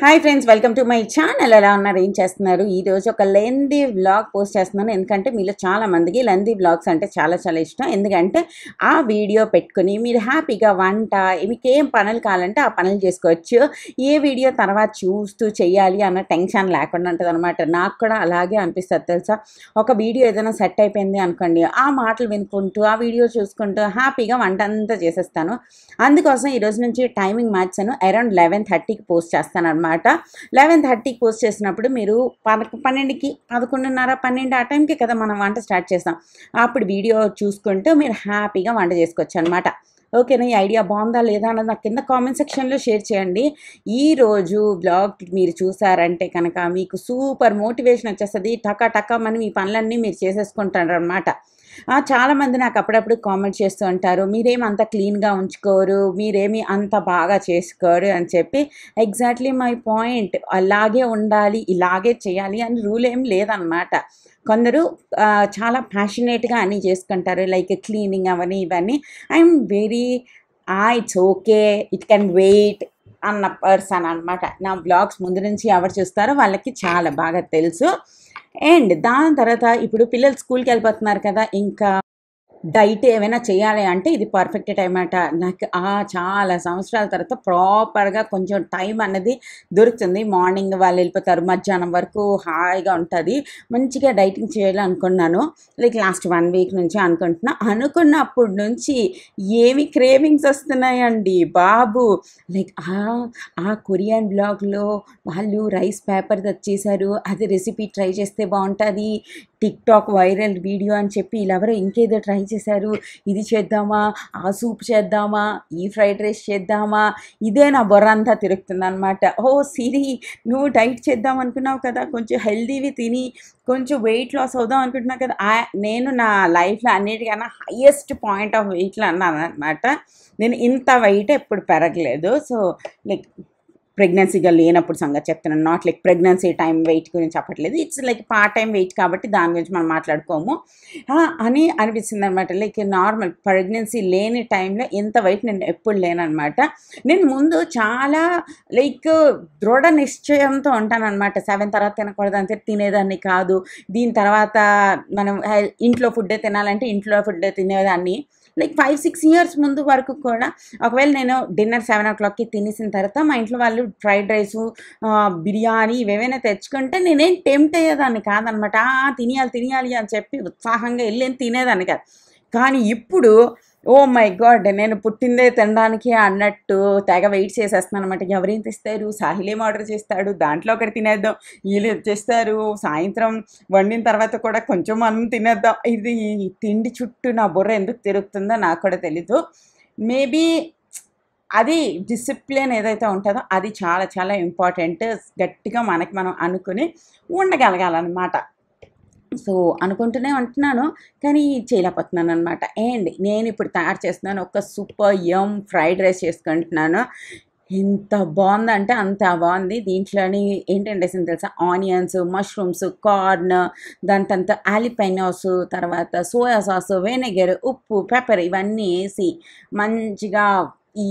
Hi friends, welcome to my channel. ఎలా ఉన్నారు, ఏం చేస్తున్నారు? ఈరోజు ఒక లెందీ వ్లాగ్ పోస్ట్ చేస్తున్నాను. ఎందుకంటే మీలో చాలామందికి లెందీ వ్లాగ్స్ అంటే చాలా చాలా ఇష్టం. ఎందుకంటే ఆ వీడియో పెట్టుకుని మీరు హ్యాపీగా వంట మీకు ఏం పనులు కావాలంటే ఆ పనులు చేసుకోవచ్చు. ఏ వీడియో తర్వాత చూస్తూ చేయాలి అన్న టెన్షన్ లేకుండా ఉంటుంది అనమాట. నాకు కూడా అలాగే అనిపిస్తుంది తెలుసా. ఒక వీడియో ఏదైనా సెట్ అయిపోయింది అనుకోండి, ఆ మాటలు వినుకుంటూ ఆ వీడియో చూసుకుంటూ హ్యాపీగా వంట అంతా చేసేస్తాను. అందుకోసం ఈరోజు నుంచి టైమింగ్ మార్చాను. అరౌండ్ 11:30కి పోస్ట్ చేస్తాను అనమాట. 11:30కి పోస్ట్ చేసినప్పుడు మీరు 12కి 11:30 12 ఆ టైంకి కదా మనం వంట స్టార్ట్ చేస్తాం. అప్పుడు వీడియో చూసుకుంటూ మీరు హ్యాపీగా వంట చేసుకోవచ్చు అనమాట. ఓకేనా? ఈ ఐడియా బాగుందా లేదా అన్నది నాకు కింద కామెంట్ సెక్షన్లో షేర్ చేయండి. ఈరోజు బ్లాగ్ మీరు చూసారంటే కనుక మీకు సూపర్ మోటివేషన్ వచ్చేస్తుంది. టకా టకా అని మీ పనులన్నీ మీరు చేసేసుకుంటారు అనమాట. చాలామంది నాకు అప్పుడప్పుడు కామెంట్ చేస్తూ ఉంటారు, మీరేమి అంత క్లీన్గా ఉంచుకోరు, మీరేమి అంత బాగా చేసుకోరు అని చెప్పి. Exactly my point. అలాగే ఉండాలి, ఇలాగే చేయాలి అని రూల్ ఏం లేదనమాట. కొందరు చాలా ప్యాషనేట్గా అన్నీ చేసుకుంటారు, లైక్ క్లీనింగ్ అవన్నీ ఇవన్నీ. I'm very it's okay, it can weight అన్న పర్సన్ అనమాట. నా బ్లాగ్స్ ముందు నుంచి ఎవరు చూస్తారో వాళ్ళకి చాలా బాగా తెలుసు. అండ్ దాని తర్వాత ఇప్పుడు పిల్లలు స్కూల్కి వెళ్ళిపోతున్నారు కదా, ఇంకా డైట్ ఏమైనా చేయాలి అంటే ఇది పర్ఫెక్ట్ టైం అట. నాకు చాలా సంవత్సరాల తర్వాత ప్రాపర్గా కొంచెం టైం అన్నది దొరుకుతుంది. మార్నింగ్ వాళ్ళు వెళ్ళిపోతారు, మధ్యాహ్నం వరకు హాయిగా ఉంటుంది. మంచిగా డైటింగ్ చేయాలనుకున్నాను, లైక్ లాస్ట్ 1 వీక్ నుంచి అనుకుంటున్నా. అనుకున్నప్పటి నుంచి ఏమి క్రేవింగ్స్ వస్తున్నాయండి బాబు. లైక్ ఆ కొరియన్ బ్లాగ్లో వాళ్ళు రైస్ పేపర్ తెచ్చేసారు, అది రెసిపీ ట్రై చేస్తే బాగుంటుంది, టిక్టాక్ వైరల్ వీడియో అని చెప్పి వీళ్ళెవరో ఇంకేదో ట్రై చేశారు, ఇది చేద్దామా, ఆ సూప్ చేద్దామా, ఈ ఫ్రైడ్ రైస్ చేద్దామా, ఇదే నా బుర్ర అంతా తిరుగుతుంది అనమాట. ఓ సిరి, నువ్వు డైట్ చేద్దాం అనుకున్నావు కదా, కొంచెం హెల్దీవి తిని కొంచెం వెయిట్ లాస్ అవుదాం అనుకుంటున్నావు కదా. నేను నా లైఫ్లో అన్నిటికన్నా హయ్యెస్ట్ పాయింట్ ఆఫ్ వెయిట్లో అన్నాను అనమాట. నేను ఇంత వెయిట్ ఎప్పుడు పెరగలేదు. సో లైక్ ప్రెగ్నెన్సీగా లేనప్పుడు సంగతి చెప్తున్నాను, not like pregnancy time weight గురించి చెప్పట్లేదు. It's like part time weight కాబట్టి దాని గురించి మనం మాట్లాడుకోము అని అనిపిస్తుంది అనమాట. లైక్ నార్మల్ ప్రెగ్నెన్సీ లేని టైంలో ఇంత వెయిట్ నేను ఎప్పుడు లేనమాట. నేను ముందు చాలా లైక్ దృఢ నిశ్చయంతో ఉంటాను అనమాట. 7 తర్వాత తినకూడదు అంటే తినేదాన్ని కాదు. దీని తర్వాత మనం ఇంట్లో ఫుడ్డే తినాలంటే ఇంట్లో ఫుడ్డే తినేదాన్ని. లైక్ 5-6 ఇయర్స్ ముందు వరకు కూడా ఒకవేళ నేను డిన్నర్ 7 o'clockకి తినేసిన తర్వాత మా ఇంట్లో వాళ్ళు ఫ్రైడ్ రైసు, బిర్యానీ ఇవేమైనా తెచ్చుకుంటే నేనేం టెంప్ట్ అయ్యేదాన్ని కాదనమాట. తినేయాలి అని చెప్పి ఉత్సాహంగా వెళ్ళి తినేదాన్ని కాదు. కానీ ఇప్పుడు ఓ మై గాడ్, నేను పుట్టిందే తినడానికి అన్నట్టు తెగ వెయిట్ చేసేస్తున్నాను అనమాట. ఎవరేం తెస్తారు, సాహిలేం ఆర్డర్ చేస్తాడు, దాంట్లో ఒకటి తినేద్దాం, వీళ్ళు తెస్తారు, సాయంత్రం వండిన తర్వాత కూడా కొంచెం మనం తినేద్దాం. ఇది తిండి చుట్టూ నా బుర్ర ఎందుకు తిరుగుతుందో నాకు కూడా తెలీదు. మేబీ అది డిసిప్లిన్ ఏదైతే ఉంటుందో అది చాలా చాలా ఇంపార్టెంట్. గట్టిగా మనకి మనం అనుకుని ఉండగలగాలన్నమాట. సో అనుకుంటూనే ఉంటున్నాను, కానీ చేయలేకపోతున్నాను అనమాట. అండ్ నేను ఇప్పుడు తయారు చేస్తున్నాను ఒక సూపర్ యమ్ ఫ్రైడ్ రైస్ చేసుకుంటున్నాను. ఎంత బాగుందంటే అంత బాగుంది. దీంట్లోని ఏంటంటే వేసింది తెలుసా, ఆనియన్స్, మష్రూమ్స్, కార్న్, దాని తర్వాత ఆలిపైనోస్, తర్వాత సోయా సాస్, వెనిగర్, ఉప్పు, పెప్పర్ ఇవన్నీ వేసి మంచిగా ఈ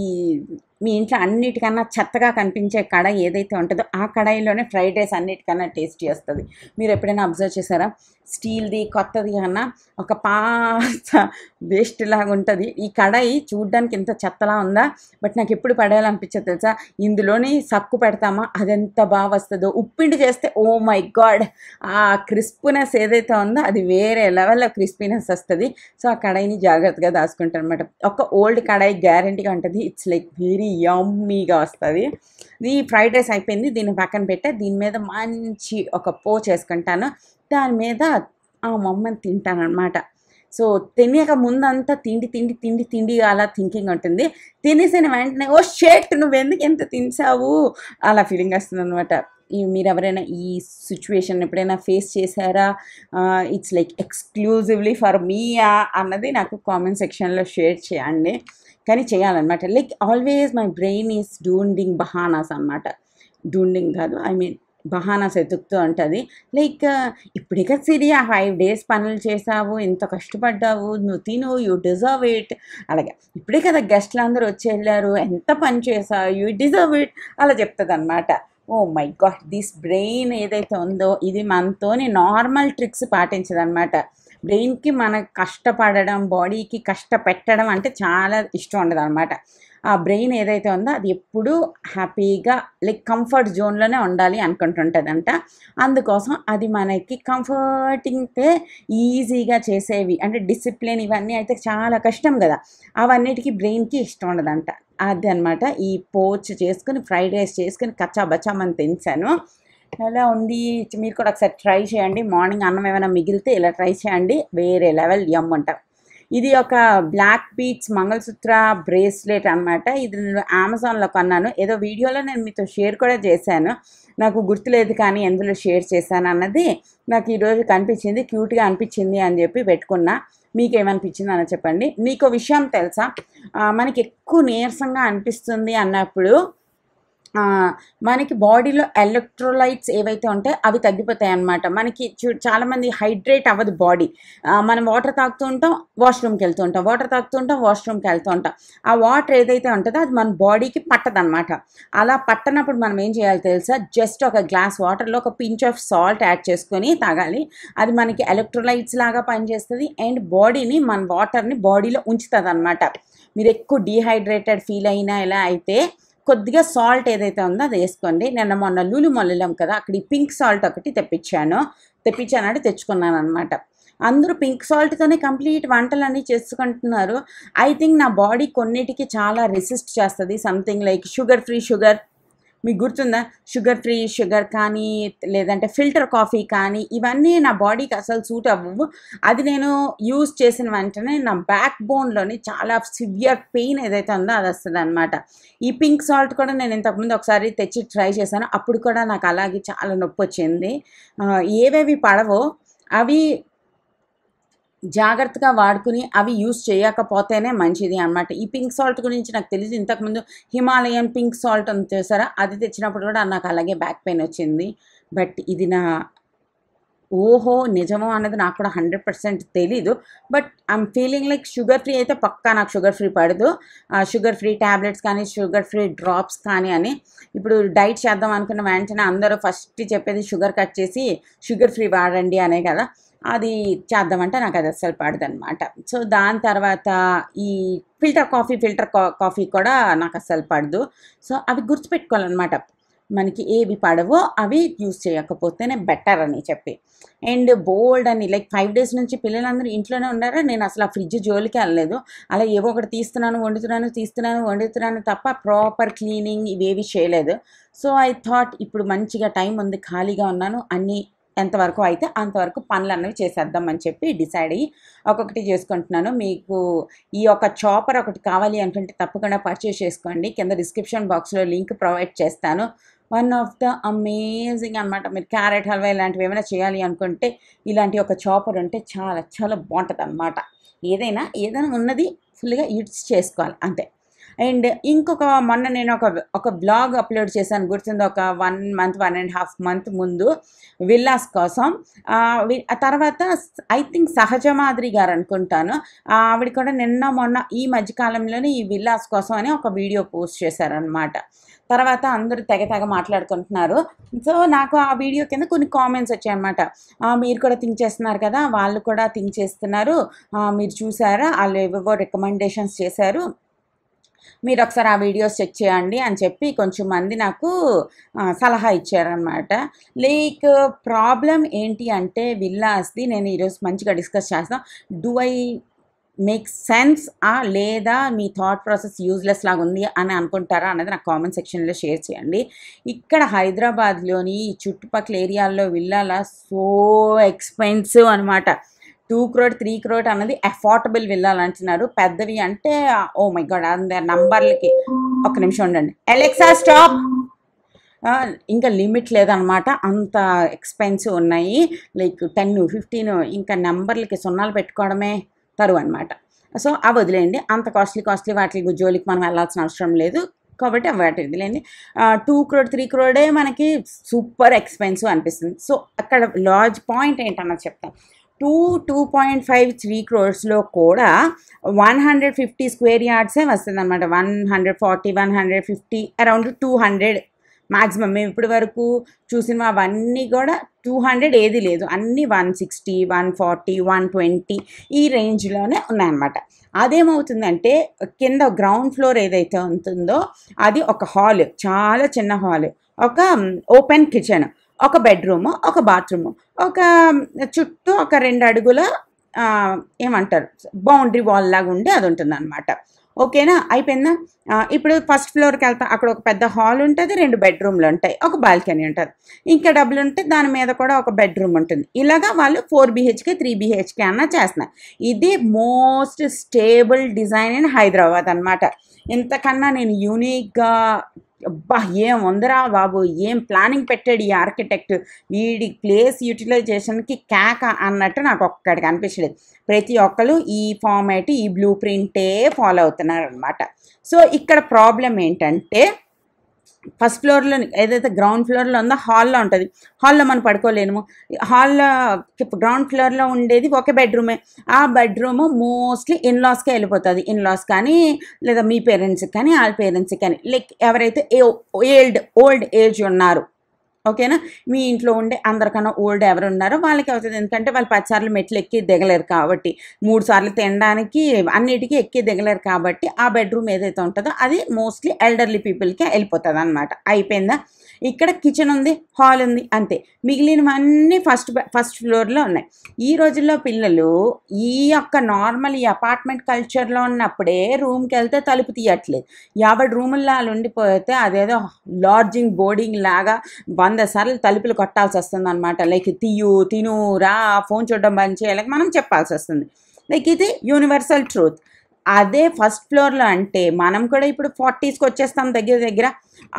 మీ ఇంట్లో అన్నిటికన్నా చెత్తగా కనిపించే కడాయి ఏదైతే ఉంటుందో ఆ కడాయిలోనే ఫ్రైడ్ రైస్ అన్నిటికన్నా టేస్టీ వస్తుంది. మీరు ఎప్పుడైనా అబ్జర్వ్ చేశారా? స్టీల్ది కొత్తది కన్నా ఒక పాత వేస్ట్ లాగా ఉంటుంది. ఈ కడాయి చూడ్డానికి ఇంత చెత్తలా ఉందా, బట్ నాకు ఎప్పుడు పడేయాలనిపించదు తెలుసా. ఇందులోని సక్కు పెడతామా అదెంత బాగా వస్తుందో. ఉప్పిండి చేస్తే ఓ మై గాడ్, ఆ క్రిస్పీనెస్ ఏదైతే ఉందో అది వేరే లెవెల్లో క్రిస్పీనెస్ వస్తుంది. సో ఆ కడాయిని జాగ్రత్తగా దాచుకుంటాను అనమాట. ఒక ఓల్డ్ కడాయి గ్యారంటీగా ఉంటుంది. ఇట్స్ లైక్ వెరీ యమ్మీగా వస్తుంది. ఈ ఫ్రైడ్ రైస్ అయిపోయింది, దీన్ని పక్కన పెట్టే దీని మీద మంచి ఒక పోచ్ వేసుకుంటాను. దాని మీద మమ్మల్ని తింటాను అనమాట. సో తినక ముందంతా తిండి అలా థింకింగ్ ఉంటుంది. తినేసిన వెంటనే ఓ షేట్ నువ్వెందుకు ఎంత తినేసావు అలా ఫీలింగ్ వస్తుంది అనమాట. మీరు ఎవరైనా ఈ సిచ్యువేషన్ ఎప్పుడైనా ఫేస్ చేశారా? ఇట్స్ లైక్ ఎక్స్క్లూజివ్లీ ఫర్ మీయా అన్నది నాకు కామెంట్ సెక్షన్లో షేర్ చేయండి. కానీ చేయాలన్నమాట. Like always my brain is doing బహానాస్ అనమాట. డూయింగ్ కాదు, ఐ మీన్ బహానాస్ ఎతుకుతూ ఉంటుంది. లైక్ ఇప్పుడే కదా సిరి ఆ 5 days పనులు చేసావు, ఇంత కష్టపడ్డావు, నువ్వు తిను, యూ డిజర్వ్ ఇట్. అలాగే ఇప్పుడే కదా గెస్ట్లు అందరూ వచ్చి వెళ్ళారు, ఎంత పని చేసావు, యూ డిజర్వ్ ఇట్ అలా చెప్తుంది అనమాట. Oh my God, this brain ఏదైతే ఉందో ఇది మనతోని నార్మల్ ట్రిక్స్ పాటించదనమాట. బ్రెయిన్కి మన కష్టపడడం, బాడీకి కష్టపెట్టడం అంటే చాలా ఇష్టం ఉండదు అనమాట. ఆ బ్రెయిన్ ఏదైతే ఉందో అది ఎప్పుడూ హ్యాపీగా లైక్ కంఫర్ట్ జోన్లోనే ఉండాలి అనుకుంటుంటుందంట. అందుకోసం అది మనకి కంఫర్టింగ్తే ఈజీగా చేసేవి అంటే డిసిప్లిన్ ఇవన్నీ అయితే చాలా కష్టం కదా, అవన్నిటికీ బ్రెయిన్కి ఇష్టం ఉండదంట. అది అనమాట. ఈ పోచ్ చేసుకుని ఫ్రైడ్ రైస్ చేసుకుని కచ్చా బచ్చామని తినేసాను. ఎలా ఉంది, మీరు కూడా ఒకసారి ట్రై చేయండి. మార్నింగ్ అన్నం ఏమైనా మిగిలితే ఇలా ట్రై చేయండి, వేరే లెవెల్ యమ్ అంటారు. ఇది ఒక బ్లాక్ బీట్స్ మంగళసూత్ర బ్రేస్లెట్ అనమాట. ఇది నేను అమెజాన్లో కొన్నాను. ఏదో వీడియోలో నేను మీతో షేర్ కూడా చేశాను, నాకు గుర్తులేదు కానీ ఎందులో షేర్ చేశాను అన్నది నాకు ఈరోజు కనిపించింది, క్యూట్గా అనిపించింది అని చెప్పి పెట్టుకున్నా. మీకు ఏమనిపించింది అని చెప్పండి. మీకు విషయం తెలుసా, మనకి ఎక్కువ నీరసంగా అనిపిస్తుంది అన్నప్పుడు మనకి బాడీలో ఎలక్ట్రోలైట్స్ ఏవైతే ఉంటాయో అవి తగ్గిపోతాయి అన్నమాట. మనకి చాలామంది హైడ్రేట్ అవ్వదు బాడీ. మనం వాటర్ తాగుతూ ఉంటాం, వాష్రూమ్కి వెళ్తూ ఉంటాం, వాటర్ తాగుతూ ఉంటాం, వాష్రూమ్కి వెళ్తూ ఉంటాం. ఆ వాటర్ ఏదైతే ఉంటుందో అది మన బాడీకి పట్టదనమాట. అలా పట్టనప్పుడు మనం ఏం చేయాలి తెలుసా, జస్ట్ ఒక గ్లాస్ వాటర్లో ఒక పించ్ ఆఫ్ సాల్ట్ యాడ్ చేసుకొని తాగాలి. అది మనకి ఎలక్ట్రోలైట్స్ లాగా పనిచేస్తుంది అండ్ బాడీని, మన వాటర్ని బాడీలో ఉంచుతుంది అనమాట. మీరు ఎక్కువ డీహైడ్రేటెడ్ ఫీల్ అయినా ఎలా అయితే కొద్దిగా సాల్ట్ ఏదైతే ఉందో అది వేసుకోండి. నేను మొన్న లూలు మొల్లెళ్ళాం కదా, అక్కడ ఈ పింక్ సాల్ట్ ఒకటి తెప్పించానంటే తెచ్చుకున్నాను అనమాట. అందరూ పింక్ సాల్ట్తోనే కంప్లీట్ వంటలన్నీ చేసుకుంటున్నారు. ఐ థింక్ నా బాడీ కొన్నిటికి చాలా రెసిస్ట్ చేస్తుంది. Something like sugar free sugar, మీకు గుర్తుందా, షుగర్ ఫ్రీ షుగర్ కానీ లేదంటే ఫిల్టర్ కాఫీ కానీ ఇవన్నీ నా బాడీకి అసలు సూట్ అవ్వవు. అది నేను యూజ్ చేసిన వెంటనే నా బ్యాక్ బోన్లోని చాలా సివియర్ పెయిన్ ఏదైతే ఉందో అది వస్తుంది అనమాట. ఈ పింక్ సాల్ట్ కూడా నేను ఇంతకుముందు ఒకసారి తెచ్చి ట్రై చేశాను, అప్పుడు కూడా నాకు అలాగే చాలా నొప్పి వచ్చింది. ఏవేవి పడవో అవి జాగ్రత్తగా వాడుకుని అవి యూస్ చేయకపోతేనే మంచిది అనమాట. ఈ పింక్ సాల్ట్ గురించి నాకు తెలిసి ఇంతకుముందు హిమాలయన్ పింక్ సాల్ట్ అని చేశారా, అది తెచ్చినప్పుడు కూడా నాకు అలాగే బ్యాక్ పెయిన్ వచ్చింది. బట్ ఇది నా ఓహో నిజమో అన్నది నాకు కూడా 100% తెలీదు. But I'm feeling like sugar free అయితే పక్కా నాకు షుగర్ ఫ్రీ పడదు. షుగర్ ఫ్రీ ట్యాబ్లెట్స్ కానీ షుగర్ ఫ్రీ డ్రాప్స్ కానీ అని ఇప్పుడు డైట్ చేద్దాం అనుకున్న వెంటనే అందరూ ఫస్ట్ చెప్పేది షుగర్ కట్ చేసి షుగర్ ఫ్రీ వాడండి అనే కదా, అది చేద్దామంటే నాకు అది అస్సలు పడదనమాట. సో దాని తర్వాత ఈ ఫిల్టర్ కాఫీ కూడా నాకు అస్సలు పడదు. సో అవి గుర్తుపెట్టుకోవాలన్నమాట, మనకి ఏవి పడవో అవి యూస్ చేయకపోతేనే బెటర్ అని చెప్పి. అండ్ బోల్డ్ అని లైక్ 5 days నుంచి పిల్లలందరూ ఇంట్లోనే ఉన్నారా, నేను అసలు ఆ ఫ్రిడ్జ్ జోలికి వెళ్ళలేదు. అలా ఏవో ఒకటి తీస్తున్నాను వండుతున్నాను తప్ప ప్రాపర్ క్లీనింగ్ ఇవేవి చేయలేదు. సో ఐ థాట్ ఇప్పుడు మంచిగా టైం ఉంది, ఖాళీగా ఉన్నాను, అన్నీ ఎంతవరకు అయితే అంతవరకు పనులు అన్నవి చేసేద్దాం అని చెప్పి డిసైడ్ అయ్యి ఒక్కొక్కటి చేసుకుంటున్నాను. మీకు ఈ యొక్క చాపర్ ఒకటి కావాలి అనుకుంటే తప్పకుండా పర్చేస్ చేసుకోండి, కింద డిస్క్రిప్షన్ బాక్స్లో లింక్ ప్రొవైడ్ చేస్తాను. వన్ ఆఫ్ ద అమేజింగ్ అనమాట. మీరు క్యారెట్ హల్వా ఇలాంటివి ఏమైనా చేయాలి అనుకుంటే ఇలాంటి ఒక చాపర్ ఉంటే చాలా చాలా బాగుంటుంది అనమాట. ఏదైనా ఉన్నది ఫుల్గా యూజ్ చేసుకోవాలి అంతే. అండ్ ఇంకొక మొన్న నేను ఒక బ్లాగ్ అప్లోడ్ చేశాను, గుర్తుంది, ఒక 1 month 1.5 month ముందు విల్లాస్ కోసం. ఆ తర్వాత ఐ థింక్ సహజమాద్రి గారు అనుకుంటాను, ఆవిడ కూడా నిన్న మొన్న ఈ మధ్యకాలంలోనే ఈ విల్లాస్ కోసం అని ఒక వీడియో పోస్ట్ చేశారనమాట. తర్వాత అందరూ తెగ మాట్లాడుకుంటున్నారు. సో నాకు ఆ వీడియో కింద కొన్ని కామెంట్స్ వచ్చాయన్నమాట. మీరు కూడా థింక్ చేస్తున్నారు కదా, వాళ్ళు కూడా థింక్ చేస్తున్నారు, మీరు చూసారా, వాళ్ళు ఏవేవో రికమెండేషన్స్ చేశారు, మీరు ఒకసారి ఆ వీడియోస్ చెక్ చేయండి అని చెప్పి కొంచెం మంది నాకు సలహా ఇచ్చారనమాట. లైక్ ప్రాబ్లం ఏంటి అంటే విల్లాస్ది నేను ఈరోజు మంచిగా డిస్కస్ చేస్తాం. డూ ఐ మేక్ సెన్స్ లేదా మీ థాట్ ప్రాసెస్ యూజ్లెస్ లాగా ఉంది అని అనుకుంటారా అన్నది నాకు కామెంట్ సెక్షన్లో షేర్ చేయండి. ఇక్కడ హైదరాబాద్లోని చుట్టుపక్కల ఏరియాల్లో విల్లాల సో ఎక్స్పెన్సివ్ అనమాట. 2 crore 3 crore అన్నది అఫోర్డబుల్ విల్లాలు అంటున్నారు. పెద్దవి అంటే ఓ మై గాడ్, నంబర్లకి ఒక్క నిమిషం ఉండండి, అలెక్సా స్టాప్, ఇంకా లిమిట్ లేదనమాట, అంత ఎక్స్పెన్సివ్ ఉన్నాయి. లైక్ 10 15 ఇంకా నెంబర్లకి సున్నాలు పెట్టుకోవడమే తరువు అనమాట. సో అవి వదిలేయండి, అంత కాస్ట్లీ వాటి జోలికి మనం వెళ్ళాల్సిన అవసరం లేదు కాబట్టి వాటి వదిలేండి. 2 crore 3 crore మనకి సూపర్ ఎక్స్పెన్సివ్ అనిపిస్తుంది. సో అక్కడ లార్జ్ పాయింట్ ఏంటన్నది చెప్తాను. 2.5 3 crores కూడా 150 square yards వస్తుంది అనమాట. 140 150 అరౌండ్ 200 మ్యాక్సిమం మేము ఇప్పటి వరకు చూసిన అవన్నీ కూడా 200 ఏది లేదు, అన్నీ 160, 140, 120 ఈ రేంజ్లోనే ఉన్నాయన్నమాట. అదేమవుతుందంటే కింద గ్రౌండ్ ఫ్లోర్ ఏదైతే ఉంటుందో అది ఒక హాల్, చాలా చిన్న హాల్, ఒక ఓపెన్ కిచెన్, ఒక బెడ్రూము, ఒక బాత్రూము, ఒక చుట్టూ ఒక 2 అడుగుల ఏమంటారు బౌండరీ వాల్ లాగా ఉండి అది ఉంటుంది అనమాట. ఓకేనా, అయిపోయిందా? ఇప్పుడు ఫస్ట్ ఫ్లోర్కి వెళ్తాం, అక్కడ ఒక పెద్ద హాల్ ఉంటుంది, 2 బెడ్రూమ్లు ఉంటాయి, ఒక బాల్కనీ ఉంటుంది, ఇంకా డబ్బులు ఉంటే దాని మీద కూడా ఒక బెడ్రూమ్ ఉంటుంది. ఇలాగా వాళ్ళు 4 BHK 3 BHK అన్న చేస్తున్నారు. ఇది most stable design in Hyderabad అనమాట. ఇంతకన్నా నేను యూనిక్గా అబ్బా ఏం ఉందరా బాబు, ఏం ప్లానింగ్ పెట్టాడు ఈ ఆర్కిటెక్ట్, వీడి ప్లేస్ యూటిలైజేషన్కి కేక అన్నట్టు నాకు ఒక్కడికి అనిపించలేదు. ప్రతి ఒక్కరు ఈ ఫార్మాట్, ఈ బ్లూ ప్రింటే ఫాలో అవుతున్నారు అనమాట. సో ఇక్కడ ప్రాబ్లం ఏంటంటే ఫస్ట్ ఫ్లోర్లో ఏదైతే గ్రౌండ్ ఫ్లోర్లో ఉందో హాల్లో ఉంటుంది, హాల్లో మనం పడుకోలేము. హాల్లో గ్రౌండ్ ఫ్లోర్లో ఉండేది ఒక బెడ్రూమే, ఆ బెడ్రూము మోస్ట్లీ ఇన్లాస్కే వెళ్ళిపోతుంది. ఇన్లాస్ కానీ లేదా మీ పేరెంట్స్కి కానీ వాళ్ళ పేరెంట్స్కి కానీ, లైక్ ఎవరైతే ఓల్డ్ ఏజ్ ఉన్నారు, ఓకేనా, మీ ఇంట్లో ఉండే అందరికన్నా ఓల్డ్ ఎవరు ఉన్నారో వాళ్ళకి అవుతుంది. ఎందుకంటే వాళ్ళు 10 సార్లు మెట్లు ఎక్కి దిగలేరు కాబట్టి, 3 సార్లు తినడానికి అన్నిటికీ ఎక్కి దిగలేరు కాబట్టి ఆ బెడ్రూమ్ ఏదైతే ఉంటుందో అది మోస్ట్లీ ఎల్డర్లీ పీపుల్కే వెళ్ళిపోతుంది అనమాట. అయిపోయిందా? ఇక్కడ కిచెన్ ఉంది, హాల్ ఉంది, అంతే. మిగిలినవన్నీ ఫస్ట్ ఫ్లోర్లో ఉన్నాయి. ఈ రోజుల్లో పిల్లలు ఈ యొక్క నార్మల్ ఈ అపార్ట్మెంట్ కల్చర్లో ఉన్నప్పుడే రూమ్కి వెళ్తే తలుపు తీయట్లేదు. 50 రూముల్లో ఉండిపోతే అదేదో లాడ్జింగ్ బోర్డింగ్ లాగా 100 సార్లు తలుపులు కొట్టాల్సి వస్తుంది అనమాట. లైక్ తిను రా, ఫోన్ చూడడం బంద్ చేయాలి మనం చెప్పాల్సి వస్తుంది. లైక్ ఇది యూనివర్సల్ ట్రూత్. అదే ఫస్ట్ ఫ్లోర్లో అంటే మనం కూడా ఇప్పుడు 40స్కి వచ్చేస్తాం దగ్గర.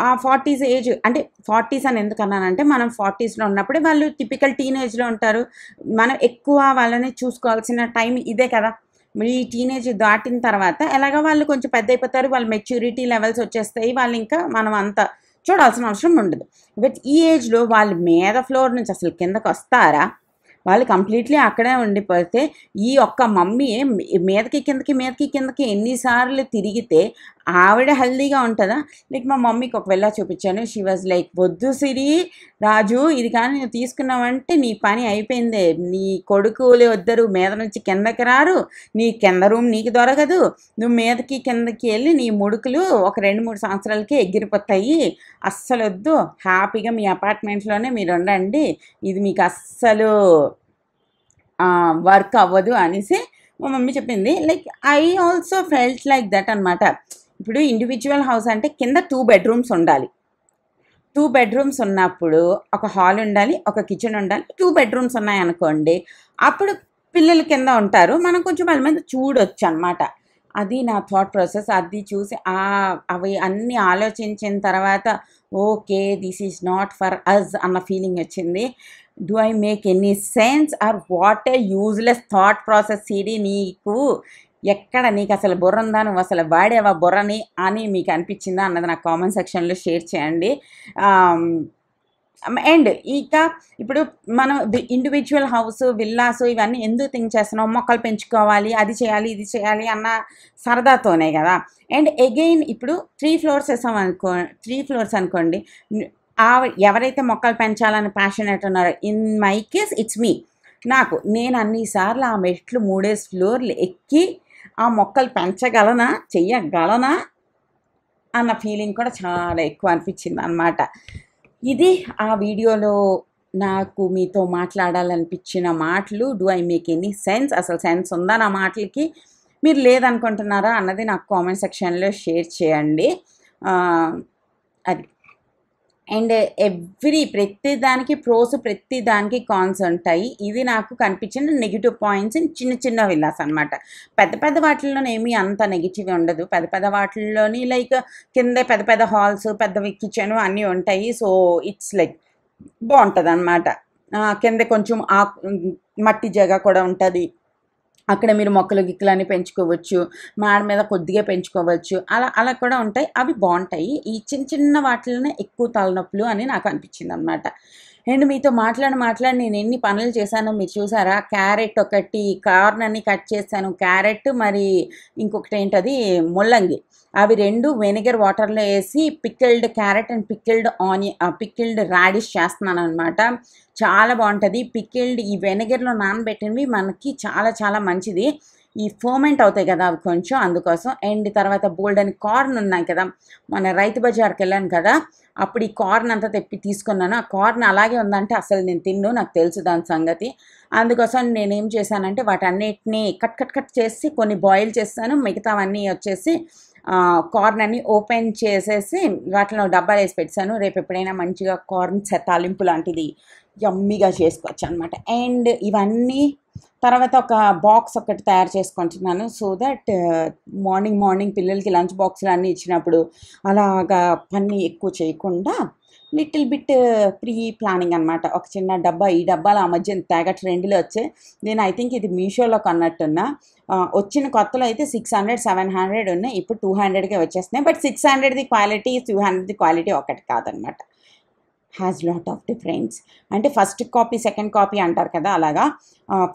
ఆ 40s ఏజ్ అంటే 40s అని ఎందుకన్నానంటే మనం 40స్లో ఉన్నప్పుడే వాళ్ళు టిపికల్ టీనేజ్లో ఉంటారు. మనం ఎక్కువ వాళ్ళని చూసుకోవాల్సిన టైం ఇదే కదా. ఈ టీనేజ్ దాటిన తర్వాత ఎలాగ వాళ్ళు కొంచెం పెద్ద అయిపోతారు, వాళ్ళ మెచ్యూరిటీ లెవెల్స్ వచ్చేస్తాయి, వాళ్ళు ఇంకా మనం అంత చూడాల్సిన అవసరం ఉండదు. బట్ ఈ ఏజ్లో వాళ్ళు మీద ఫ్లోర్ నుంచి అసలు కిందకు వస్తారా? వాళ్ళు కంప్లీట్లీ అక్కడే ఉండిపోతే ఈ ఒక్క మమ్మీ మీదకి కిందకి ఎన్నిసార్లు తిరిగితే ఆవిడ హెల్దీగా ఉంటుందా? లైక్ మా మమ్మీకి ఒకవేళ చూపించాను, షీ వాజ్ లైక్, వద్దు సిరి రాజు, ఇది కానీ నువ్వు తీసుకున్నావంటే నీ పని అయిపోయిందే, నీ కొడుకులు వద్దరు మీద నుంచి కిందకి రారు, నీ కింద రూమ్ నీకు దొరకదు, నువ్వు మీదకి కిందకి వెళ్ళి నీ ముడుకులు ఒక 2-3 సంవత్సరాలకి ఎగిరిపోతాయి, అస్సలు వద్దు, హ్యాపీగా మీ అపార్ట్మెంట్లోనే మీరు ఉండండి, ఇది మీకు అస్సలు వర్క్ అవ్వదు అనేసి మా మమ్మీ చెప్పింది. Like I also felt like that అనమాట. ఇప్పుడు ఇండివిజువల్ హౌస్ అంటే కింద 2 బెడ్రూమ్స్ ఉండాలి. 2 బెడ్రూమ్స్ ఉన్నప్పుడు ఒక హాల్ ఉండాలి, ఒక కిచెన్ ఉండాలి. 2 బెడ్రూమ్స్ ఉన్నాయనుకోండి, అప్పుడు పిల్లలు కింద ఉంటారు, మనం కొంచెం వాళ్ళ మీద చూడొచ్చు అనమాట. అది నా థాట్ ప్రాసెస్. అది చూసి అవి అన్నీ ఆలోచించిన తర్వాత okay, this is not for us అన్న ఫీలింగ్ వచ్చింది. Do I make any sense or what a useless thought process Siri? నీకు అసలు బుర్ర ఉందా, నువ్వు అసలు వాడేవా బుర్రని అని మీకు అనిపించిందా అన్నది నాకు కామెంట్ సెక్షన్లో షేర్ చేయండి. అండ్ ఇక ఇప్పుడు మనం ఇండివిజువల్ హౌస్, విల్లాస్ ఇవన్నీ ఎందుకు థింక్ చేస్తున్నాం? మొక్కలు పెంచుకోవాలి, అది చేయాలి, ఇది చేయాలి అన్న సరదాతోనే కదా. అండ్ అగైన్ ఇప్పుడు 3 ఫ్లోర్స్ వేసాం 3 ఫ్లోర్స్ అనుకోండి, ఎవరైతే మొక్కలు పెంచాలని ప్యాషనేట్ ఉన్నారో, in my case it's me, నేను అన్నిసార్లు ఆ మెట్లు 3 ఫ్లోర్లు ఎక్కి ఆ మొక్కలు చెయ్యగలనా అన్న ఫీలింగ్ కూడా చాలా ఎక్కువ అనిపించింది అనమాట. ఇది ఆ వీడియోలో నాకు మీతో మాట్లాడాలనిపించిన మాటలు. Do I make any sense? అసలు సెన్స్ ఉందా నా మాటలకి? మీరు లేదనుకుంటున్నారా అన్నది నాకు కామెంట్ సెక్షన్లో షేర్ చేయండి. అది అండ్ ప్రతి దానికి ప్రోస్, ప్రతి దానికి కాన్స్ ఉంటాయి. ఇది నాకు కనిపించిన నెగిటివ్ పాయింట్స్ చిన్న విల్లాస్ అనమాట. పెద్ద వాటిల్లోనే ఏమీ అంత నెగిటివ్ ఉండదు. పెద్ద వాటిల్లోని లైక్ కింద పెద్ద హాల్స్, పెద్ద కిచెన్ అన్నీ ఉంటాయి. సో ఇట్స్ లైక్ బాగుంటుంది అనమాట. కింద కొంచెం మట్టి జగ కూడా ఉంటుంది, అక్కడ మీరు మొక్కలు గిక్కలన్నీ పెంచుకోవచ్చు, మాడ మీద కొద్దిగా పెంచుకోవచ్చు, అలా కూడా ఉంటాయి. అవి బాగుంటాయి. ఈ చిన్న వాటిలోనే ఎక్కువ తలనొప్పులు అని నాకు అనిపించింది అనమాట. అండ్ మీతో మాట్లాడి నేను ఎన్ని పనులు చేశానో మీరు చూసారా. క్యారెట్ ఒకటి, కార్న్ అన్ని కట్ చేశాను. క్యారెట్ మరి ఇంకొకటి ఏంటది ముల్లంగి, అవి 2 వెనిగర్ వాటర్లో వేసి pickled carrot and pickled radish చేస్తున్నాను అనమాట. చాలా బాగుంటుంది. పికిల్డ్ ఈ వెనిగర్లో నానబెట్టినవి మనకి చాలా చాలా మంచిది. ఈ ఫర్మెంట్ అవుతాయి కదా అవి కొంచెం, అందుకోసం. అండ్ తర్వాత బోల్డ్ అని కార్న్ ఉన్నాయి కదా, మన రైతు బజార్కి వెళ్ళాను కదా, అప్పుడు ఈ కార్న్ అంతా తీసుకున్నాను. ఆ కార్న్ అలాగే ఉందంటే అసలు నేను తిన్ను, నాకు తెలుసు దాని సంగతి. అందుకోసం నేనేం చేశానంటే వాటన్నిటిని కట్ చేసి కొన్ని బాయిల్ చేస్తాను, మిగతావన్నీ వచ్చేసి కార్న్ అన్ని ఓపెన్ చేసేసి వాటిలో డబ్బాలు వేసి పెట్టాను. రేపు ఎప్పుడైనా మంచిగా కార్న్ తాలింపు లాంటిది యమ్మీగా చేసుకోవచ్చు అనమాట. అండ్ ఇవన్నీ తర్వాత ఒక బాక్స్ ఒకటి తయారు చేసుకుంటున్నాను. సో దట్ మార్నింగ్ పిల్లలకి లంచ్ బాక్సులు అన్నీ ఇచ్చినప్పుడు అలాగా పని ఎక్కువ చేయకుండా లిటిల్ బిట్ ప్రీ ప్లానింగ్ అనమాట. ఒక చిన్న డబ్బా, ఈ డబ్బాలు ఆ మధ్య తెగ ట్రెండ్లో వచ్చాయి. నేను ఐ థింక్ ఇది మీషోలో కొన్నట్టున్నా. వచ్చిన కొత్తలో అయితే 600, 700 ఉన్నాయి. ఇప్పుడు 200కే వచ్చేస్తున్నాయి. బట్ 600ది క్వాలిటీ 200ది క్వాలిటీ ఒకటి కాదనమాట. Has lot of difference. అంటే ఫస్ట్ కాపీ సెకండ్ కాపీ అంటారు కదా, అలాగా.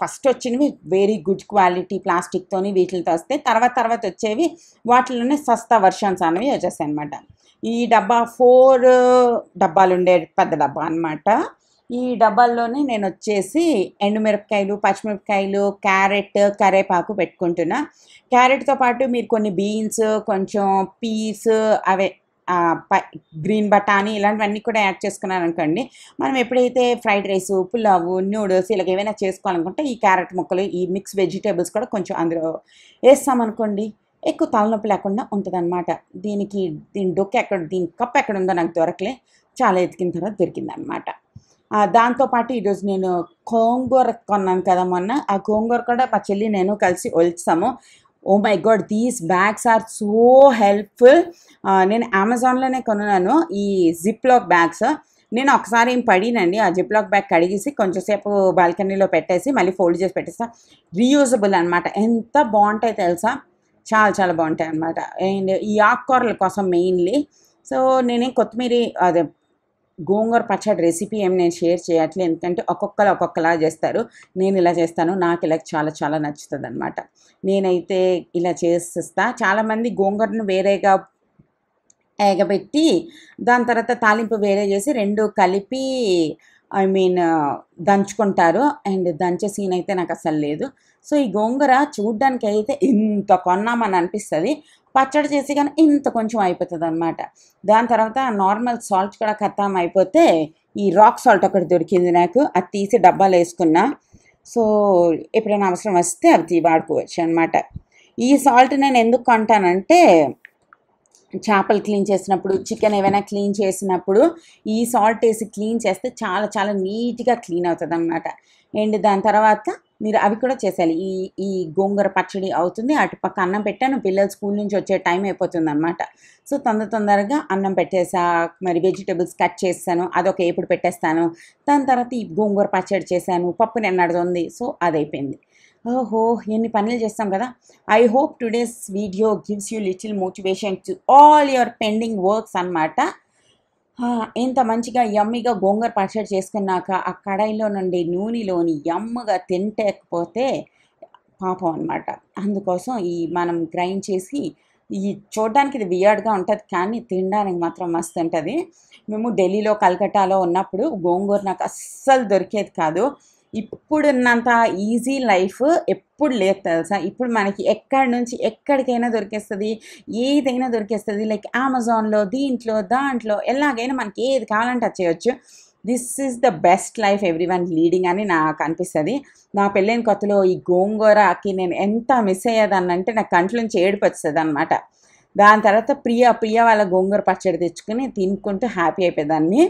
ఫస్ట్ వచ్చినవి వెరీ గుడ్ క్వాలిటీ ప్లాస్టిక్తోని వీటితో వస్తే తర్వాత వచ్చేవి వాటిలోనే సస్తా వర్షన్స్ అనేవి వచ్చేస్తాయి అనమాట. ఈ డబ్బా 4 డబ్బాలు ఉండే పెద్ద డబ్బా అనమాట. ఈ డబ్బాల్లోనే నేను వచ్చేసి ఎండుమిరపకాయలు, పచ్చిమిరపకాయలు, క్యారెట్, కరేపాకు పెట్టుకుంటున్నా. క్యారెట్తో పాటు మీరు కొన్ని బీన్స్, కొంచెం పీస్, అవే గ్రీన్ బఠానీ ఇలాంటివన్నీ కూడా యాడ్ చేసుకున్నాను అనుకోండి. మనం ఎప్పుడైతే ఫ్రైడ్ రైస్, పులావు, నూడిల్స్ ఇలాగ ఏమైనా చేసుకోవాలనుకుంటే ఈ క్యారెట్ ముక్కలు, ఈ మిక్స్ వెజిటేబుల్స్ కూడా కొంచెం అందులో వేస్తామనుకోండి, ఎక్కువ తలనొప్పి లేకుండా ఉంటుంది అనమాట. దీని డొక్కు దీని కప్ ఎక్కడ ఉందో నాకు దొరకలే, చాలా ఎతికిన తర్వాత దొరికిందనమాట. దాంతోపాటు ఈరోజు నేను గోంగూర కొన్నాను కదా మొన్న, ఆ గోంగూర కూడా మా చెల్లి నేను కలిసి ఒలిచాము. Oh my God, these bags are so helpful. నేను అమెజాన్లోనే కొన్నాను ఈ జిప్లాక్ బ్యాగ్స్. నేను ఒకసారి ఏం పడినండి, ఆ జిప్లాక్ బ్యాగ్ కడిగేసి కొంచెంసేపు బాల్కనీలో పెట్టేసి మళ్ళీ ఫోల్డ్ చేసి పెట్టేస్తా. రీయూజబుల్ అనమాట. ఎంత బాగుంటాయి తెలుసా, చాలా చాలా బాగుంటాయి అనమాట. అండ్ ఈ ఆకుకూరల కోసం మెయిన్లీ. సో నేనేం కొత్తిమీర అదే గోంగూర పచ్చడి రెసిపీ ఏం నేను షేర్ చేయట్లేదు, ఎందుకంటే ఒక్కొక్కలా చేస్తారు. నేను ఇలా చేస్తాను, నాకు ఇలా చాలా చాలా నచ్చుతుంది అనమాట. నేనైతే ఇలా చేసిస్తా. చాలామంది గోంగూరను వేరేగా ఏగబెట్టి దాని తర్వాత తాలింపు వేరే చేసి 2 కలిపి దంచుకుంటారు. అండ్ దంచే సీన్ అయితే నాకు అసలు లేదు. సో ఈ గోంగూర చూడ్డానికి అయితే ఇంత కొన్నామని అనిపిస్తుంది, పచ్చడి చేసి కానీ ఇంత కొంచెం అయిపోతుంది అనమాట. దాని తర్వాత నార్మల్ సాల్ట్ కూడా ఖతం అయిపోతే ఈ రాక్ సాల్ట్ ఒకటి దొరికింది నాకు, అది తీసి డబ్బాలో వేసుకున్నా. సో ఎప్పుడైనా అవసరం వస్తే అవి వాడుకోవచ్చు అనమాట. ఈ సాల్ట్ నేను ఎందుకు కొంటానంటే చేపలు క్లీన్ చేసినప్పుడు, చికెన్ ఏమైనా క్లీన్ చేసినప్పుడు ఈ సాల్ట్ వేసి క్లీన్ చేస్తే చాలా చాలా నీట్గా క్లీన్ అవుతుంది అనమాట. అండ్ దాని తర్వాత మీరు అవి కూడా చేసేయాలి. ఈ గోంగూర పచ్చడి అవుతుంది, అటుపక్క అన్నం పెట్టాను, పిల్లలు స్కూల్ నుంచి వచ్చే టైం అయిపోతుంది అనమాట. సో తొందరగా అన్నం పెట్టేసా, మరి వెజిటేబుల్స్ కట్ చేస్తాను, అదొక ఏపుడు పెట్టేస్తాను. దాని తర్వాత ఈ గోంగూర పచ్చడి చేశాను, పప్పు నిన్నటిది ఉంది, సో అది అయిపోయింది. ఓహో, ఎన్ని పనులు చేస్తాం కదా. I hope today's video gives you little motivation to all your pending works అనమాట. ఎంత మంచిగా యమ్మీగా గోంగూర పచ్చడి చేసుకున్నాక ఆ కడాయిలో నుండి నూనెలోని యమ్మగా తింటేకపోతే పాపం అనమాట. అందుకోసం మనం గ్రైండ్ చేసి చూడడానికి ఇది వియర్డ్గా ఉంటుంది, కానీ తినడానికి మాత్రం మస్తు ఉంటుంది. మేము ఢిల్లీలో, కలకట్టాలో ఉన్నప్పుడు గోంగూర నాకు అస్సలు దొరికేది కాదు. ఇప్పుడున్నంత ఈజీ లైఫ్ ఎప్పుడు లేదు తెలుసా. ఇప్పుడు మనకి ఎక్కడి నుంచి ఎక్కడికైనా దొరికేస్తుంది, ఏదైనా దొరికేస్తుంది. లైక్ అమెజాన్లో, దాంట్లో ఎలాగైనా మనకి ఏది కావాలంటే అది చేయొచ్చు. This is the best life everyone leading అని నాకు అనిపిస్తుంది. నా పెళ్ళైన కొత్తలో ఈ గోంగూరకి నేను ఎంత మిస్ అయ్యేదాన్ని అంటే నాకు కంట్లో నుంచి ఏడుపు వచ్చేది అనమాట. దాని తర్వాత ప్రియ వాళ్ళ గోంగూర పచ్చడి తెచ్చుకుని తినుకుంటూ హ్యాపీ అయిపోయేదాన్ని.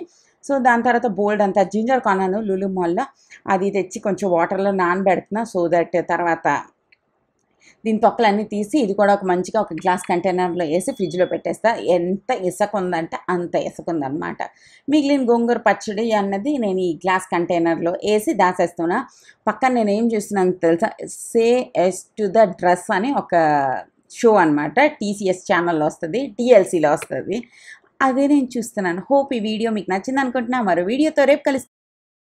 సో దాని తర్వాత బోల్డ్ అంతా జింజర్ కొన్నాను లులు మాల్లో, అది తెచ్చి కొంచెం వాటర్లో నానబెడుతున్నా. సో దట్ తర్వాత దీని తొక్కలన్నీ తీసి ఇది కూడా మంచిగా ఒక గ్లాస్ కంటైనర్లో వేసి ఫ్రిడ్జ్లో పెట్టేస్తా. ఎంత ఇసుక ఉందంటే అంత ఇసుక ఉందన్నమాట. మిగిలిన గోంగూర పచ్చడి అన్నది నేను ఈ గ్లాస్ కంటైనర్లో వేసి దాచేస్తున్నా. పక్కన నేను ఏం చూస్తున్నాను తెలుసా, say yes to the dress అని ఒక షో అనమాట. TCS ఛానల్లో వస్తుంది, TLCలో వస్తుంది. అదే నేను చూస్తున్నాను. హోప్ ఈ వీడియో మీకు నచ్చింది అనుకుంటున్నా. మరో వీడియోతో రేపు కలుస్తాను.